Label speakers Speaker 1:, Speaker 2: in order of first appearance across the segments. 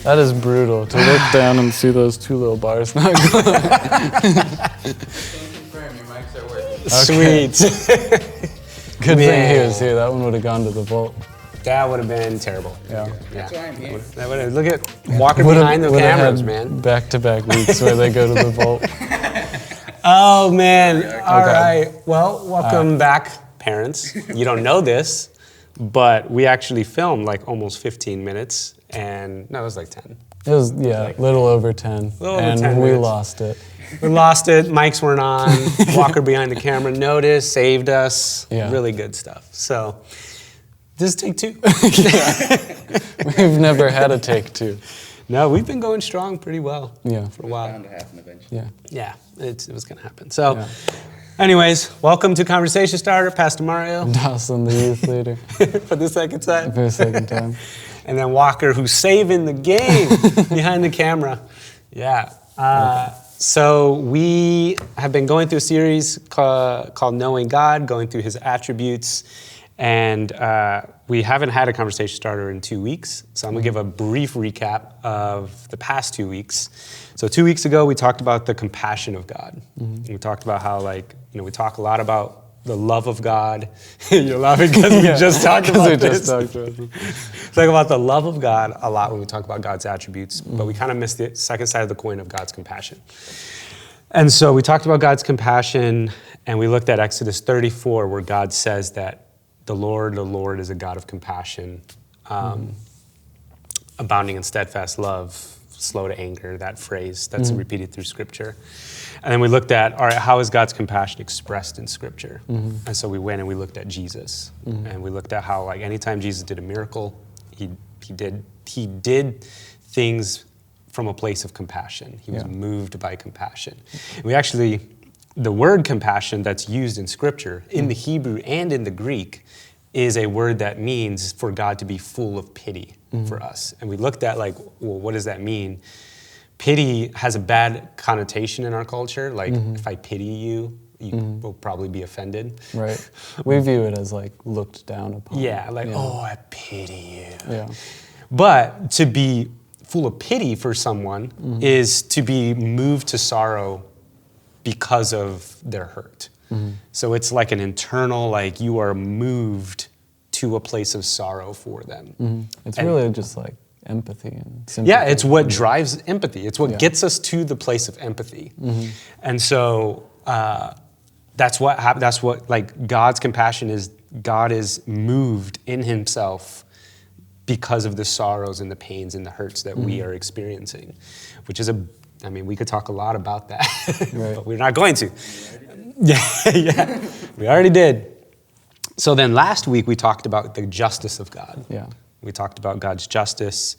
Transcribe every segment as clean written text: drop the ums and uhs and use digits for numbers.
Speaker 1: That is brutal, to look down and see those two little bars not going.
Speaker 2: Sweet.
Speaker 1: Good thing he was here. That one would have gone to the vault.
Speaker 2: That would have been terrible.
Speaker 1: Yeah.
Speaker 3: That's why I'm here.
Speaker 2: That would have, look at Walker behind the cameras, man.
Speaker 1: Back-to-back weeks where they go to the vault.
Speaker 2: Oh, man. All right. Well, welcome back, parents. You don't know this, but we actually filmed like almost 15 minutes. And no, it was like 10.
Speaker 1: It was, a little over 10. And
Speaker 2: 10
Speaker 1: we
Speaker 2: minutes.
Speaker 1: lost it.
Speaker 2: We lost it. Mics weren't on. Walker behind the camera noticed, saved us.
Speaker 1: Yeah.
Speaker 2: Really good stuff. So this is take 2.
Speaker 1: We've never had a take 2.
Speaker 2: No, we've been going strong pretty well for a while.
Speaker 3: Bound to happen eventually.
Speaker 1: Yeah.
Speaker 2: Yeah, it was going to happen. So anyways, welcome to Conversation Starter, Pastor Mario.
Speaker 1: Dawson, the youth leader.
Speaker 2: For the second time.
Speaker 1: For a second time.
Speaker 2: And then Walker, who's saving the game behind the camera. Yeah. So we have been going through a series called Knowing God, going through his attributes. And we haven't had a conversation starter in 2 weeks. So I'm going to give a brief recap of the past 2 weeks. So 2 weeks ago, we talked about the compassion of God. Mm-hmm. We talked about how, we talk a lot about the love of God. You're laughing because we just talked about this. Talk about the love of God a lot when we talk about God's attributes, but we kind of missed the second side of the coin of God's compassion. And so we talked about God's compassion, and we looked at Exodus 34, where God says that the Lord is a God of compassion, abounding in steadfast love, slow to anger, that phrase that's repeated through Scripture. And then we looked at, all right, how is God's compassion expressed in Scripture? And so we went and we looked at Jesus. And we looked at how, anytime Jesus did a miracle, he did things from a place of compassion. He was moved by compassion. And we actually, the word compassion that's used in Scripture, in the Hebrew and in the Greek, is a word that means for God to be full of pity for us. And we looked at what does that mean? Pity has a bad connotation in our culture. If I pity you, you will probably be offended.
Speaker 1: Right. We view it as looked down upon.
Speaker 2: Yeah, oh, I pity you.
Speaker 1: Yeah.
Speaker 2: But to be full of pity for someone is to be moved to sorrow because of their hurt. So it's like an internal, you are moved to a place of sorrow for them.
Speaker 1: It's really just empathy and sympathy.
Speaker 2: Yeah, it's what drives empathy. It's what gets us to the place of empathy. And so that's what God's compassion is. God is moved in himself because of the sorrows and the pains and the hurts that we are experiencing, which is we could talk a lot about that, but we're not going to. Yeah, we already did. So then last week we talked about the justice of God.
Speaker 1: Yeah.
Speaker 2: We talked about God's justice,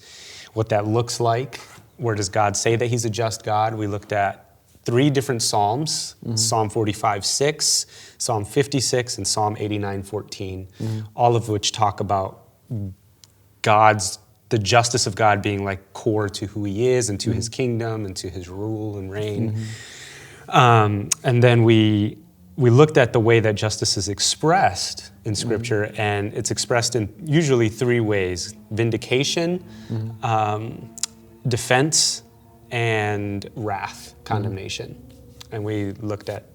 Speaker 2: what that looks like. Where does God say that he's a just God? We looked at 3 different Psalms, Psalm 45:6, Psalm 56, and Psalm 89:14, all of which talk about the justice of God being core to who he is and to his kingdom and to his rule and reign. And then we looked at the way that justice is expressed in Scripture, and it's expressed in usually 3 ways: vindication, defense, and wrath, condemnation. And we looked at,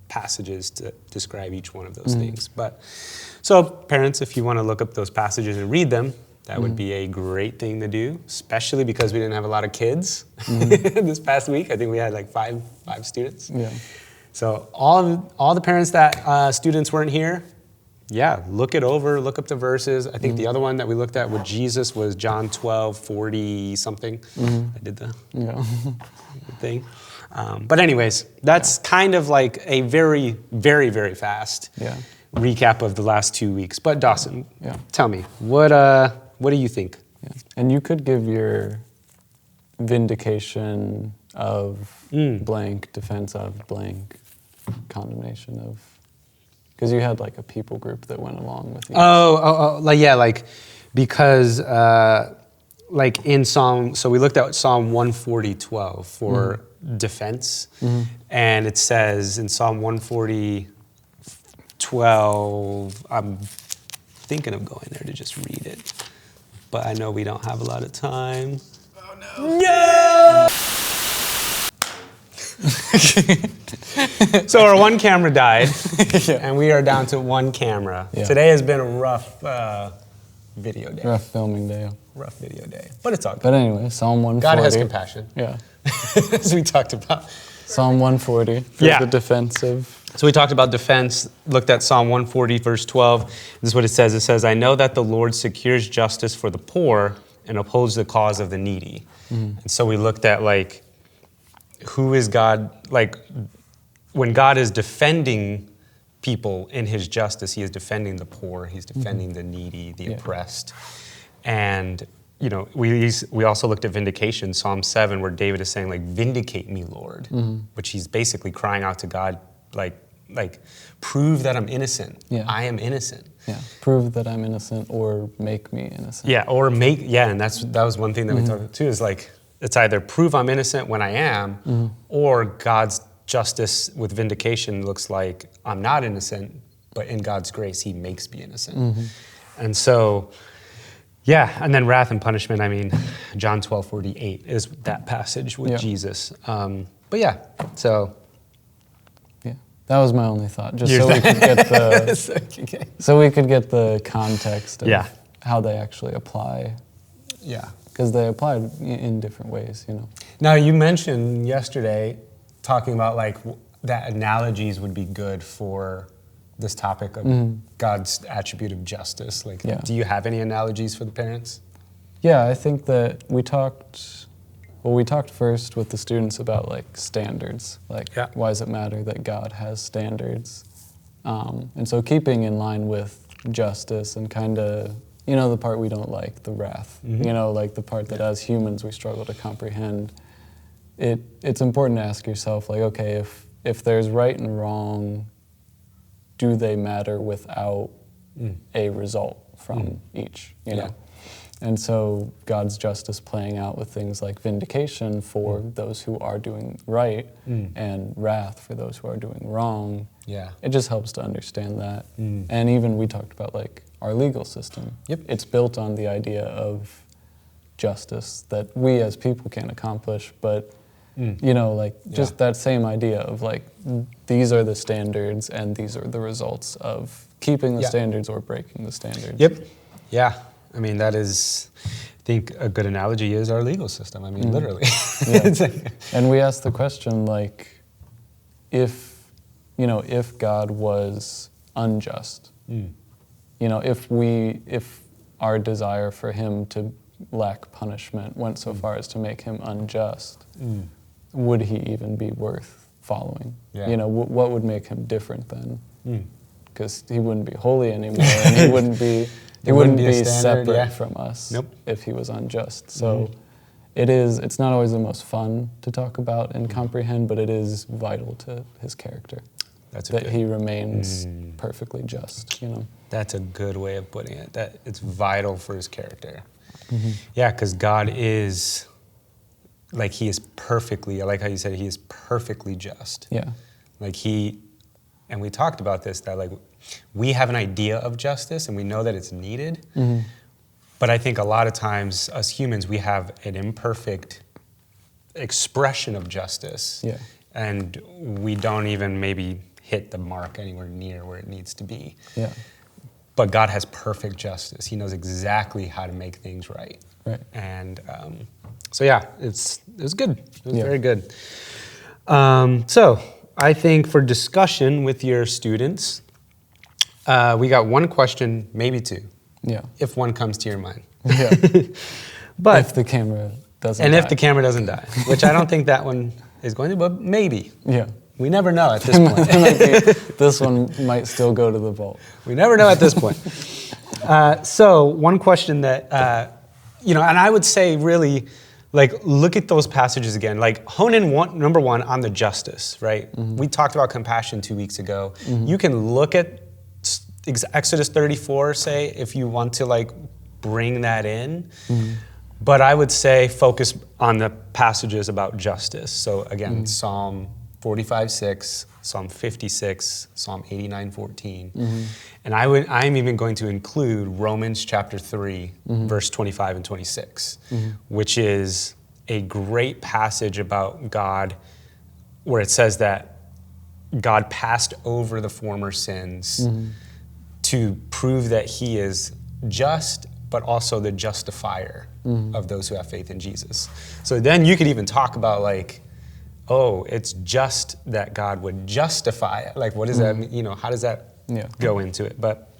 Speaker 2: passages to describe each one of those things. So parents, if you want to look up those passages and read them, that would be a great thing to do, especially because we didn't have a lot of kids this past week. I think we had 5 students.
Speaker 1: Yeah.
Speaker 2: So all the parents that students weren't here, look it over, look up the verses. I think the other one that we looked at with Jesus was John 12:40 something. I did the thing. But anyways, that's kind of a very, very, very fast recap of the last 2 weeks. But Dawson, tell me, what do you think?
Speaker 1: Yeah. And you could give your vindication of blank, defense of blank, condemnation of, because you had a people group that went along with you.
Speaker 2: Because in Psalm, so we looked at Psalm 140:12 for defense, and it says in Psalm 140, 12. I'm thinking of going there to just read it. But I know we don't have a lot of time. Oh, no. No! So our one camera died, and we are down to one camera. Yeah. Today has been a rough video day.
Speaker 1: Rough filming day.
Speaker 2: Rough video day. But it's all good.
Speaker 1: But anyway, Psalm 140.
Speaker 2: God has compassion.
Speaker 1: Yeah.
Speaker 2: As we talked about.
Speaker 1: Psalm 140 for the defense of...
Speaker 2: So we talked about defense, looked at Psalm 140, verse 12. This is what it says. It says, I know that the Lord secures justice for the poor and upholds the cause of the needy. And so we looked at, like, who is God? Like, when God is defending people in his justice, he is defending the poor, he's defending the needy, the oppressed. And, you know, we also looked at vindication, Psalm 7, where David is saying, like, vindicate me, Lord, which he's basically crying out to God, like, prove that I'm innocent.
Speaker 1: Yeah.
Speaker 2: I am innocent.
Speaker 1: Yeah, prove that I'm innocent or make me innocent.
Speaker 2: Yeah, or and that was one thing that we talked about too, is like, it's either prove I'm innocent when I am, or God's justice with vindication looks like I'm not innocent, but in God's grace, he makes me innocent. And so, yeah, and then wrath and punishment, I mean, John 12:48 is that passage with Jesus. But yeah, so...
Speaker 1: That was my only thought, just so we could get the so we could get the context of how they actually apply.
Speaker 2: Yeah,
Speaker 1: because they apply in different ways, you know.
Speaker 2: Now you mentioned yesterday talking about like that analogies would be good for this topic of God's attribute of justice. Like, do you have any analogies for the parents?
Speaker 1: Yeah, I think that we talked first with the students about like standards, like why does it matter that God has standards? And so keeping in line with justice and kind of, you know, the part we don't like, the wrath, you know, like the part that as humans we struggle to comprehend. It's important to ask yourself, like, okay, if there's right and wrong, do they matter without a result from each, you know? And so God's justice playing out with things like vindication for those who are doing right and wrath for those who are doing wrong. Yeah, it just helps to understand that. And even we talked about like our legal system. It's built on the idea of justice that we as people can't accomplish, but you know, like just that same idea of like these are the standards and these are the results of keeping the standards or breaking the standards.
Speaker 2: Yeah. I mean, that is, I think a good analogy is our legal system. I mean, literally.
Speaker 1: And we asked the question, like, if God was unjust, you know, if our desire for him to lack punishment went so far as to make him unjust, would he even be worth following? You know, what would make him different then? Because he wouldn't be holy anymore, and he wouldn't be... He wouldn't be separate from us if he was unjust. So it's not always the most fun to talk about and comprehend, but it is vital to his character. That he remains perfectly just, you know.
Speaker 2: That's a good way of putting it, that it's vital for his character. Yeah, because God is, like, he is perfectly, I like how you said he is perfectly just. Yeah. Like and we talked about this, that like, we have an idea of justice and we know that it's needed, but I think a lot of times us humans, we have an imperfect expression of justice and we don't even maybe hit the mark anywhere near where it needs to be. But God has perfect justice. He knows exactly how to make things right. And so yeah, it was good. It was very good. So I think for discussion with your students, we got one question, maybe two. If one comes to your mind.
Speaker 1: But if the camera doesn't
Speaker 2: die. If the camera doesn't die, which I don't think that one is going to, but maybe. We never know at this point.
Speaker 1: This one might still go to the vault.
Speaker 2: We never know at this point. So one question that, you know, and I would say really, like, look at those passages again. Like, hone in number one on the justice, right? We talked about compassion 2 weeks ago. You can look at Exodus 34, say, if you want to, like, bring that in. But I would say focus on the passages about justice. So, again, Psalm 45:6, Psalm 56, Psalm 89:14. And I'm even going to include Romans chapter 3, verse 25 and 26, which is a great passage about God, where it says that God passed over the former sins to prove that he is just, but also the justifier of those who have faith in Jesus. So then you could even talk about like, oh, it's just that God would justify it. Like, what does that mean? You know, how does that go into it? But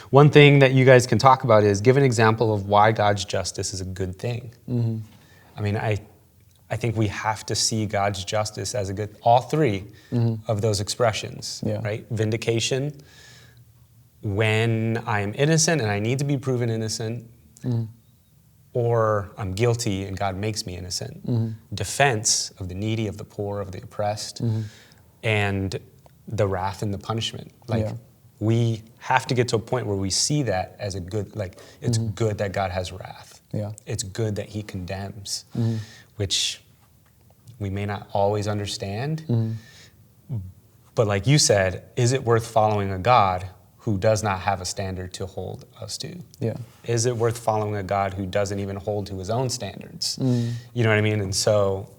Speaker 2: one thing that you guys can talk about is give an example of why God's justice is a good thing. I mean, I think we have to see God's justice as a good, all three of those expressions, right? Vindication, when I am innocent and I need to be proven innocent, or I'm guilty and God makes me innocent. Defense of the needy, of the poor, of the oppressed, and the wrath and the punishment. Like, we have to get to a point where we see that as a good, like, it's good that God has wrath. It's good that he condemns, which we may not always understand. But like you said, is it worth following a God who does not have a standard to hold us to? Is it worth following a God who doesn't even hold to his own standards? You know what I mean? And so,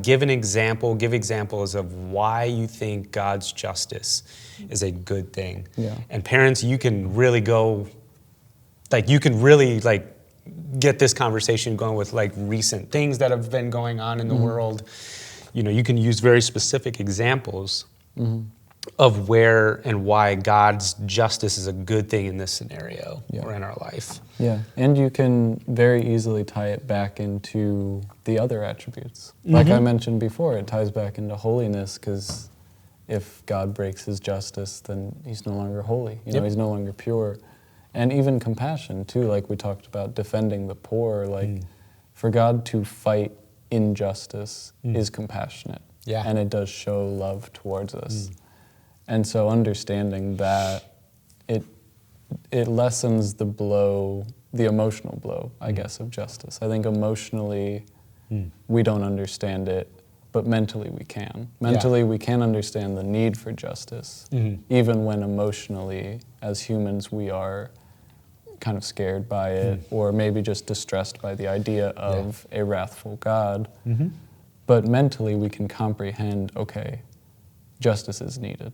Speaker 2: give examples of why you think God's justice is a good thing. And parents, you can really get this conversation going with like recent things that have been going on in the world. You know, you can use very specific examples of where and why God's justice is a good thing in this scenario or in our life.
Speaker 1: And you can very easily tie it back into the other attributes. Like I mentioned before, it ties back into holiness, because if God breaks his justice, then he's no longer holy. You know, he's no longer pure. And even compassion too, like we talked about defending the poor. Like for God to fight injustice is compassionate. And it does show love towards us. And so understanding that, it lessens the blow, the emotional blow, I guess, of justice. I think emotionally we don't understand it, but mentally we can. Mentally we can understand the need for justice, even when emotionally, as humans, we are kind of scared by it, or maybe just distressed by the idea of a wrathful God. But mentally we can comprehend, okay, justice is needed.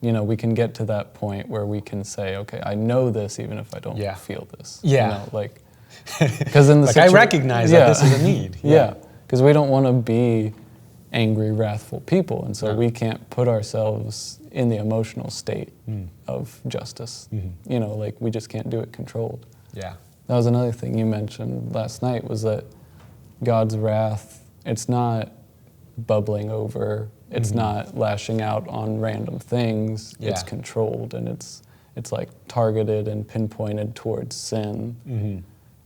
Speaker 1: You know, we can get to that point where we can say, okay, I know this even if I don't feel this. You know, like, because in the
Speaker 2: I recognize that this is a need.
Speaker 1: Because we don't want to be angry, wrathful people, and so we can't put ourselves in the emotional state of justice. You know, like, we just can't do it controlled. That was another thing you mentioned last night, was that God's wrath, it's not bubbling over, it's not lashing out on random things, it's controlled, and it's like targeted and pinpointed towards sin.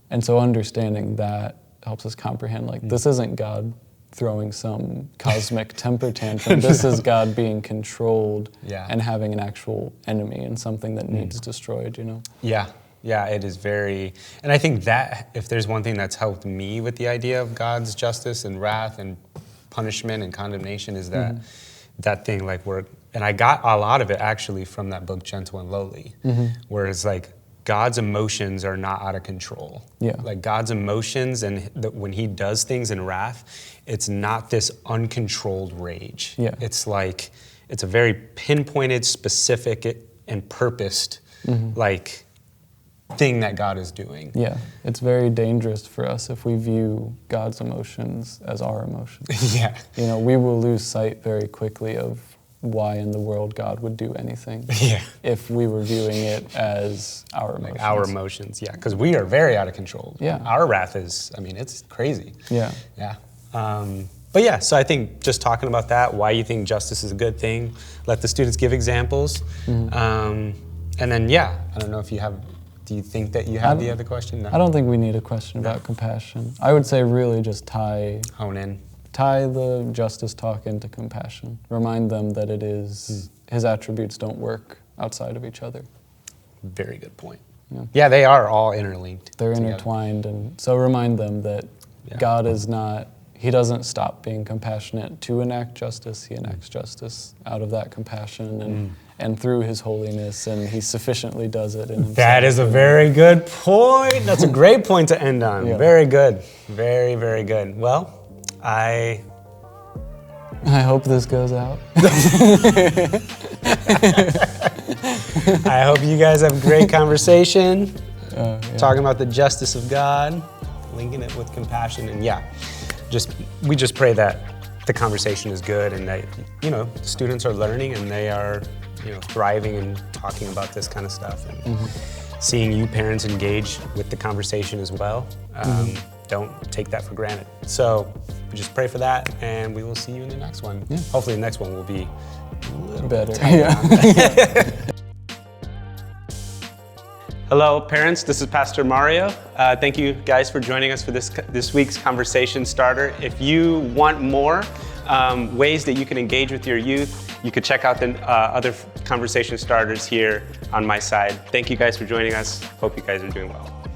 Speaker 1: And so understanding that helps us comprehend, like, this isn't God throwing some cosmic temper tantrum. This is God being controlled and having an actual enemy and something that needs destroyed, you know?
Speaker 2: Yeah, it is very, and I think that if there's one thing that's helped me with the idea of God's justice and wrath and punishment and condemnation is that that thing, like, and I got a lot of it actually from that book, Gentle and Lowly, where it's like, God's emotions are not out of control. Like, God's emotions, and when he does things in wrath, it's not this uncontrolled rage. It's like, it's a very pinpointed, specific, and purposed, like, thing that God is doing.
Speaker 1: It's very dangerous for us if we view God's emotions as our emotions. You know, we will lose sight very quickly of why in the world God would do anything if we were viewing it as our emotions.
Speaker 2: Like our emotions, because we are very out of control. Our wrath is, I mean, it's crazy. But so I think just talking about that, why you think justice is a good thing, let the students give examples. And then, I don't know if you have, do you think that you have the other question? No.
Speaker 1: I don't think we need a question about compassion. I would say really just tie the justice talk into compassion. Remind them that it is, his attributes don't work outside of each other.
Speaker 2: Very good point. Yeah, they are all interlinked.
Speaker 1: They're intertwined, and so remind them that God is not he doesn't stop being compassionate to enact justice. He enacts justice out of that compassion and through his holiness, and he sufficiently does it in himself.
Speaker 2: That is a very good point. That's a great point to end on.
Speaker 1: Yeah.
Speaker 2: Very good. Very, very good. Well, I
Speaker 1: hope this goes out.
Speaker 2: I hope you guys have a great conversation,
Speaker 1: Yeah.
Speaker 2: talking about the justice of God, linking it with compassion, and we just pray that the conversation is good and that, students are learning and they are, thriving and talking about this kind of stuff, and seeing you parents engage with the conversation as well. Don't take that for granted. So we just pray for that, and we will see you in the next one.
Speaker 1: Yeah.
Speaker 2: Hopefully the next one will be a little
Speaker 1: Better.
Speaker 2: Yeah. Hello, parents. This is Pastor Mario. Thank you guys for joining us for this week's conversation starter. If you want more ways that you can engage with your youth, you could check out the other conversation starters here on my side. Thank you guys for joining us. Hope you guys are doing well.